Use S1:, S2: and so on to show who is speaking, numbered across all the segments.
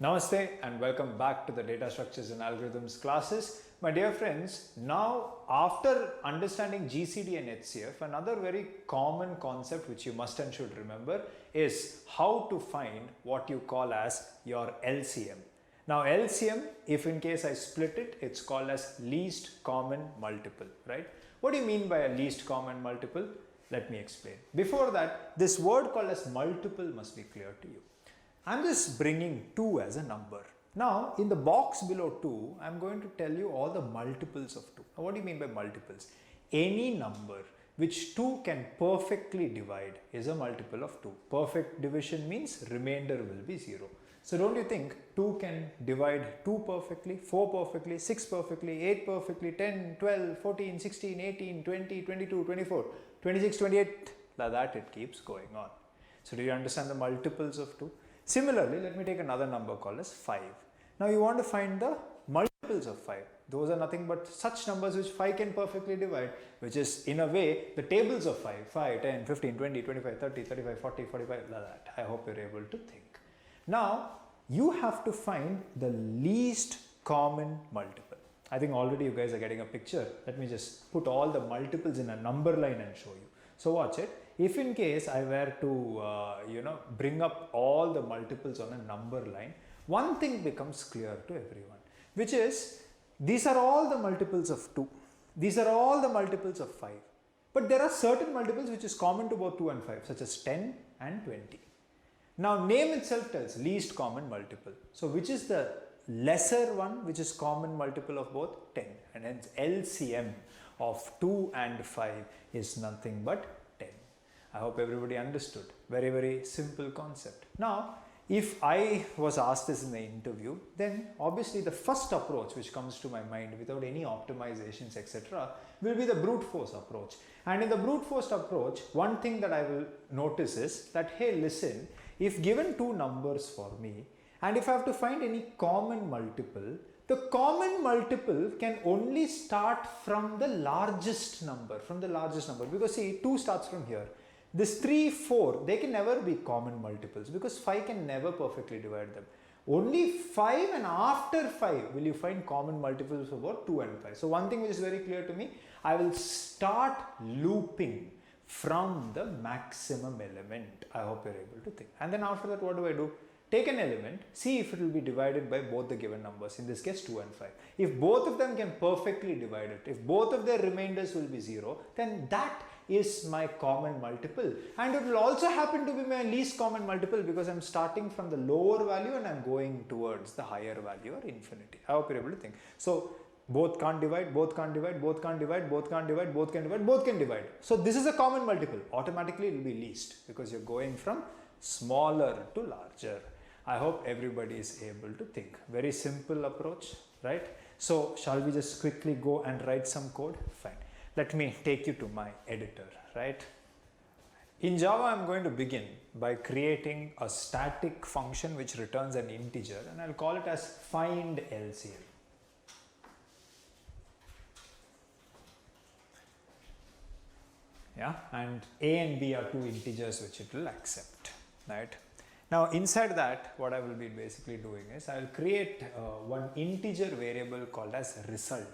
S1: Namaste and welcome back to the data structures and algorithms classes. My dear friends, now after understanding GCD and HCF, another very common concept which you must and should remember is how to find what you call as your LCM. Now LCM, if in case I split it, it's called as least common multiple, right? What do you mean by a least common multiple? Let me explain. Before that, this word called as multiple must be clear to you. I'm just bringing 2 as a number. Now, in the box below 2, I'm going to tell you all the multiples of 2. Now, what do you mean by multiples? Any number which 2 can perfectly divide is a multiple of 2. Perfect division means remainder will be 0. So, don't you think 2 can divide 2 perfectly, 4 perfectly, 6 perfectly, 8 perfectly, 10, 12, 14, 16, 18, 20, 22, 24, 26, 28, like that it keeps going on. So, do you understand the multiples of 2? Similarly, let me take another number called as 5. Now you want to find the multiples of 5. Those are nothing but such numbers which 5 can perfectly divide, which is in a way the tables of 5, 5, 10, 15, 20, 25, 30, 35, 40, 45, like that. I hope you're able to think. Now you have to find the least common multiple. I think already you guys are getting a picture. Let me just put all the multiples in a number line and show you. So watch it. If in case I were to bring up all the multiples on a number line, one thing becomes clear to everyone, which is these are all the multiples of 2. These are all the multiples of 5. But there are certain multiples which is common to both 2 and 5, such as 10 and 20. Now name itself tells least common multiple. So which is the lesser one which is common multiple of both? 10, and hence LCM of 2 and 5 is nothing but 10. I hope everybody understood. Very, very simple concept. Now, if I was asked this in the interview, then obviously the first approach which comes to my mind without any optimizations, etc., will be the brute force approach. And in the brute force approach, one thing that I will notice is that, hey, listen, if given 2 numbers for me, and if I have to find any common multiple, the common multiple can only start from the largest number, because see, 2 starts from here. This 3, 4, they can never be common multiples because 5 can never perfectly divide them. Only 5 and after 5 will you find common multiples of about 2 and 5. So one thing which is very clear to me, I will start looping from the maximum element. I hope you're able to think. And then after that, what do? Take an element, see if it will be divided by both the given numbers, in this case 2 and 5. If both of them can perfectly divide it, if both of their remainders will be 0, then that is my common multiple. And it will also happen to be my least common multiple because I'm starting from the lower value and I'm going towards the higher value or infinity. I hope you're able to think. So both can't divide, both can't divide, both can't divide, both can't divide, both can divide, both can divide. So this is a common multiple. Automatically it will be least because you're going from smaller to larger. I hope everybody is able to think. Very simple approach, right? So shall we just quickly go and write some code? Fine. Let me take you to my editor, right? In Java, I'm going to begin by creating a static function which returns an integer, and I'll call it as find LCM. Yeah, and a and b are 2 integers which it will accept, right? Now inside that, what I will be basically doing is I will create one integer variable called as result,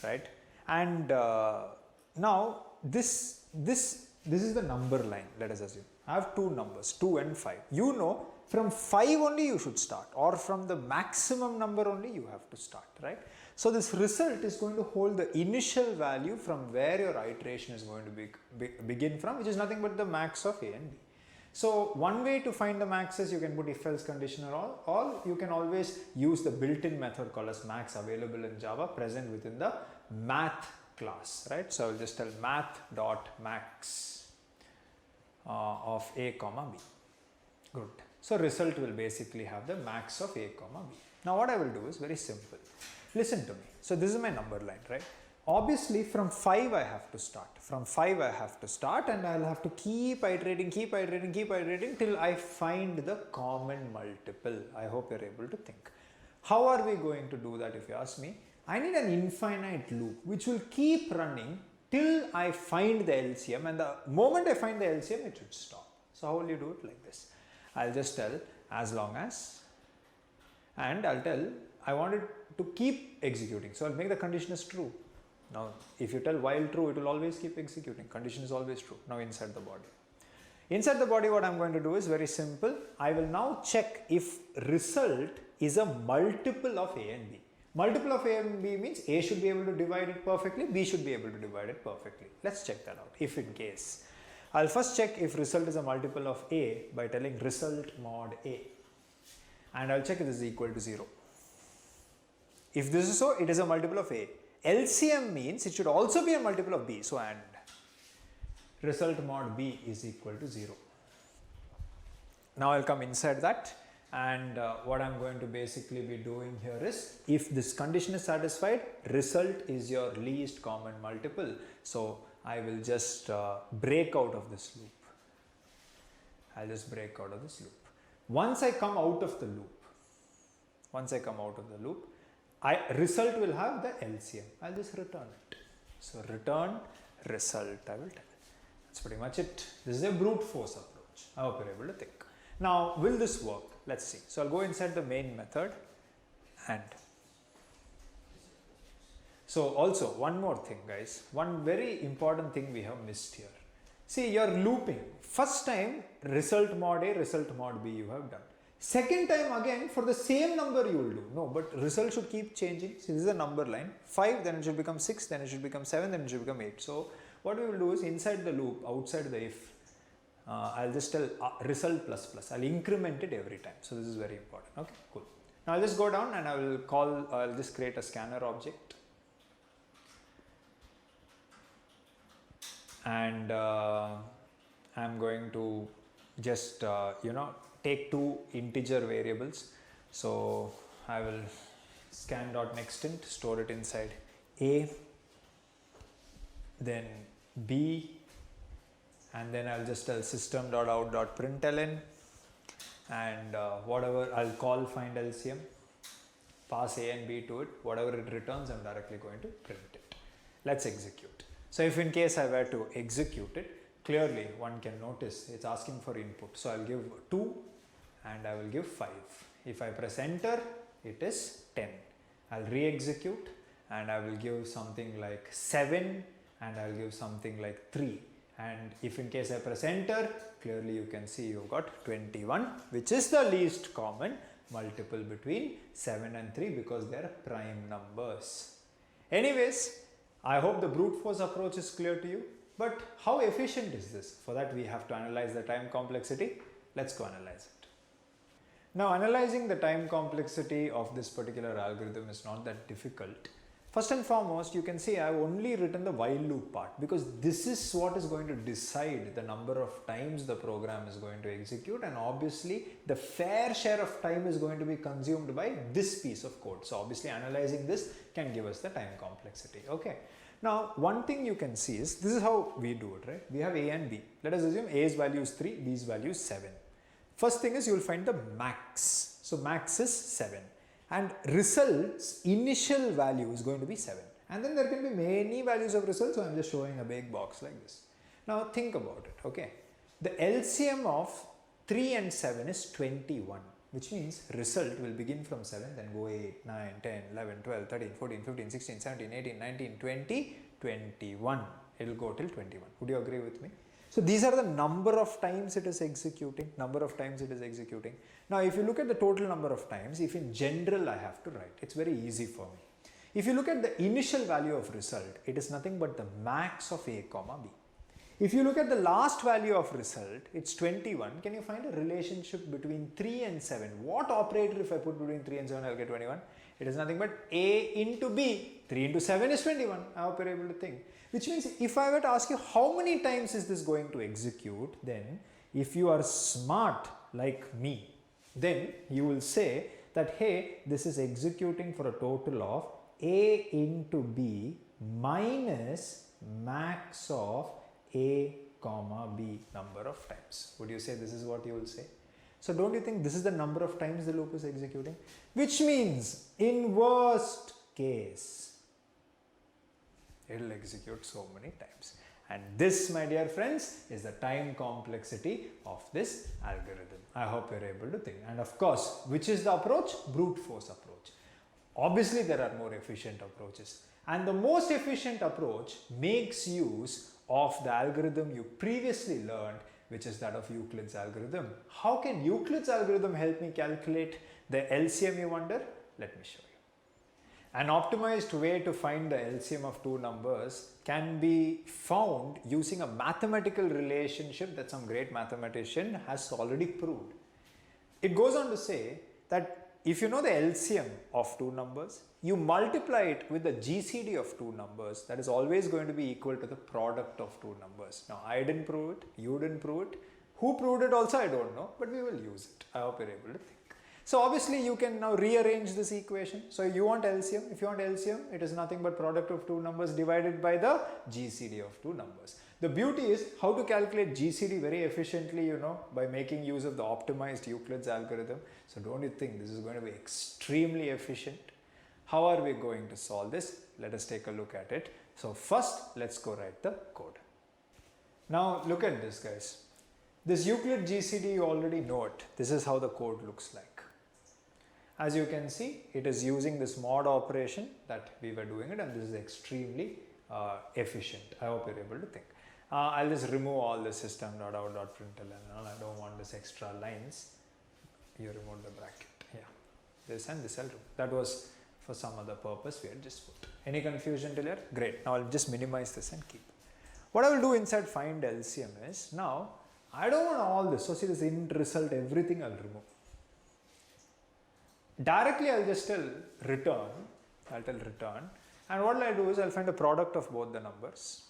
S1: right? And now this is the number line. Let us assume I have 2 numbers, 2 and 5. You know, from 5 only you should start, or from the maximum number only you have to start, right? So this result is going to hold the initial value from where your iteration is going to begin from, which is nothing but the max of a and b. So one way to find the max is you can put if else condition or you can always use the built-in method called as max, available in Java, present within the math class, right? So I will just tell math.max of a comma b. Good. So result will basically have the max of a comma b. Now what I will do is very simple. Listen to me. So this is my number line, right? Obviously from 5 I have to start. From 5 I have to start, and I'll have to keep iterating till I find the common multiple. I hope you're able to think. How are we going to do that if you ask me? I need an infinite loop which will keep running till I find the LCM, and the moment I find the LCM it should stop. So how will you do it? Like this. I'll just tell as long as, and I'll tell I want it to keep executing. So I'll make the condition as true. Now, if you tell while true, it will always keep executing. Condition is always true. Now inside the body. Inside the body, what I'm going to do is very simple. I will now check if result is a multiple of A and B. Multiple of A and B means A should be able to divide it perfectly, B should be able to divide it perfectly. Let's check that out, if in case. I'll first check if result is a multiple of A by telling result mod A. And I'll check if this is equal to 0. If this is so, it is a multiple of A. LCM means it should also be a multiple of B. So, and result mod B is equal to 0. Now I'll come inside that, and what I'm going to basically be doing here is, if this condition is satisfied, result is your least common multiple. So I will just break out of this loop. I'll just break out of this loop. Once I come out of the loop, result will have the LCM. I'll just return it. So return result, I will tell. That's pretty much it. This is a brute force approach. I hope you're able to think. Now, will this work? Let's see. So I'll go inside the main method, and so also one more thing, guys. One very important thing we have missed here. See, you're looping. First time result mod A, result mod B you have done. Second time again for the same number you will do. No, but result should keep changing. See, this is a number line. 5, then it should become 6, then it should become 7, then it should become 8. So what we will do is, inside the loop, outside the if, I'll just tell result plus plus. I'll increment it every time. So this is very important. Okay, cool. Now I'll just go down and I'll just create a scanner object. And I'm going to just, take 2 integer variables. So I will scan.nextInt, store it inside A, then B, and then I'll just tell system.out.println, and whatever I'll call find LCM, pass A and B to it, whatever it returns I'm directly going to print it. Let's execute. So if in case I were to execute it, clearly one can notice it's asking for input. So I'll give 2 and I will give 5. If I press enter, it is 10. I'll re-execute and I will give something like 7 and I'll give something like 3. And if in case I press enter, clearly you can see you've got 21, which is the least common multiple between 7 and 3 because they are prime numbers. Anyways, I hope the brute force approach is clear to you. But how efficient is this? For that we have to analyze the time complexity. Let's go analyze it. Now, analyzing the time complexity of this particular algorithm is not that difficult. First and foremost, you can see I have only written the while loop part because this is what is going to decide the number of times the program is going to execute, and obviously the fair share of time is going to be consumed by this piece of code. So obviously analyzing this can give us the time complexity. Okay. Now, one thing you can see is, this is how we do it, right? We have A and B. Let us assume A's value is 3, B's value is 7. First thing is you will find the max. So max is 7. And results initial value is going to be 7. And then there can be many values of results. So I'm just showing a big box like this. Now think about it. Okay. The LCM of 3 and 7 is 21. Which means result will begin from 7, then go 8, 9, 10, 11, 12, 13, 14, 15, 16, 17, 18, 19, 20, 21. It will go till 21. Would you agree with me? So these are the number of times it is executing, Now if you look at the total number of times, if in general I have to write, it's very easy for me. If you look at the initial value of result, it is nothing but the max of A comma B. If you look at the last value of result, it's 21. Can you find a relationship between 3 and 7? What operator if I put between 3 and 7, I'll get 21? It is nothing but A into B. 3 into 7 is 21. I hope you're able to think. Which means if I were to ask you how many times is this going to execute, then if you are smart like me, then you will say that, hey, this is executing for a total of A into B minus max of A comma B number of times. Would you say this is what you will say? So don't you think this is the number of times the loop is executing? Which means in worst case, it will execute so many times. And this, my dear friends, is the time complexity of this algorithm. I hope you're able to think. And of course, which is the approach? Brute force approach. Obviously, there are more efficient approaches. And the most efficient approach makes use of the algorithm you previously learned, which is that of Euclid's algorithm. How can Euclid's algorithm help me calculate the LCM, you wonder? Let me show you. An optimized way to find the LCM of two numbers can be found using a mathematical relationship that some great mathematician has already proved. It goes on to say that if you know the LCM of two numbers, you multiply it with the GCD of two numbers, that is always going to be equal to the product of two numbers. Now, I didn't prove it, you didn't prove it. Who proved it also, I don't know, but we will use it. I hope you're able to think. So obviously you can now rearrange this equation. So you want LCM. If you want LCM, it is nothing but product of two numbers divided by the GCD of two numbers. The beauty is how to calculate GCD very efficiently, you know, by making use of the optimized Euclid's algorithm. So don't you think this is going to be extremely efficient? How are we going to solve this? Let us take a look at it. So first, let's go write the code. Now look at this, guys. This Euclid GCD, you already know it. This is how the code looks like. As you can see, it is using this mod operation that we were doing it, and this is extremely efficient. I hope you're able to think. I'll just remove all the system.out.println and all. I don't want this extra lines. You remove the bracket. Yeah, this and this I'll remove. That was for some other purpose we had just put. Any confusion till here? Great. Now I'll just minimize this and keep. What I will do inside find LCM is, now I don't want all this. So see this int result, everything I'll remove. Directly I'll just tell return, and what I'll do is I'll find the product of both the numbers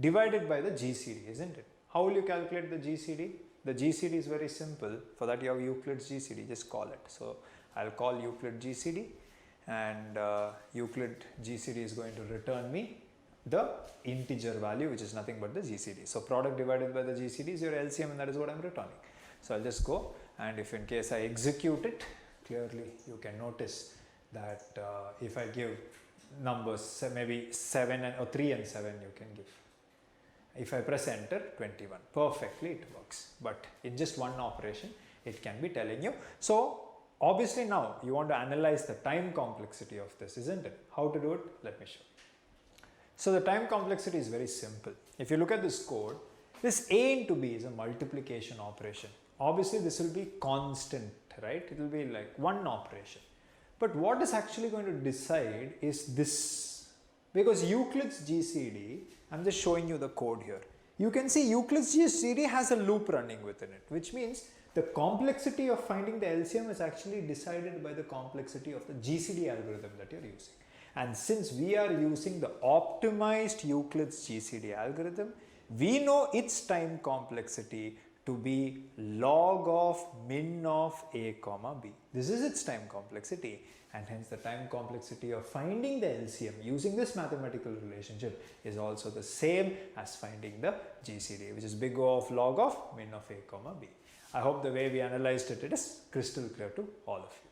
S1: divided by the GCD, isn't it? How will you calculate the GCD? The GCD is very simple. For that you have Euclid's GCD, just call it. So I'll call Euclid GCD, and Euclid GCD is going to return me the integer value, which is nothing but the GCD. So product divided by the GCD is your LCM, and that is what I'm returning. So I'll just go, and if in case I execute it, clearly you can notice that if I give numbers, maybe 7 or 3 and 7 you can give. If I press enter, 21. Perfectly it works. But in just one operation, it can be telling you. So obviously now you want to analyze the time complexity of this, isn't it? How to do it? Let me show you. So the time complexity is very simple. If you look at this code, this A into B is a multiplication operation. Obviously this will be constant, right? It will be like one operation. But what is actually going to decide is this. Because Euclid's GCD, I'm just showing you the code here. You can see Euclid's GCD has a loop running within it, which means the complexity of finding the LCM is actually decided by the complexity of the GCD algorithm that you're using. And since we are using the optimized Euclid's GCD algorithm, we know its time complexity to be log of min of a comma b. This is its time complexity, and hence the time complexity of finding the LCM using this mathematical relationship is also the same as finding the GCD, which is big O of log of min of a comma b. I hope the way we analyzed it, it is crystal clear to all of you.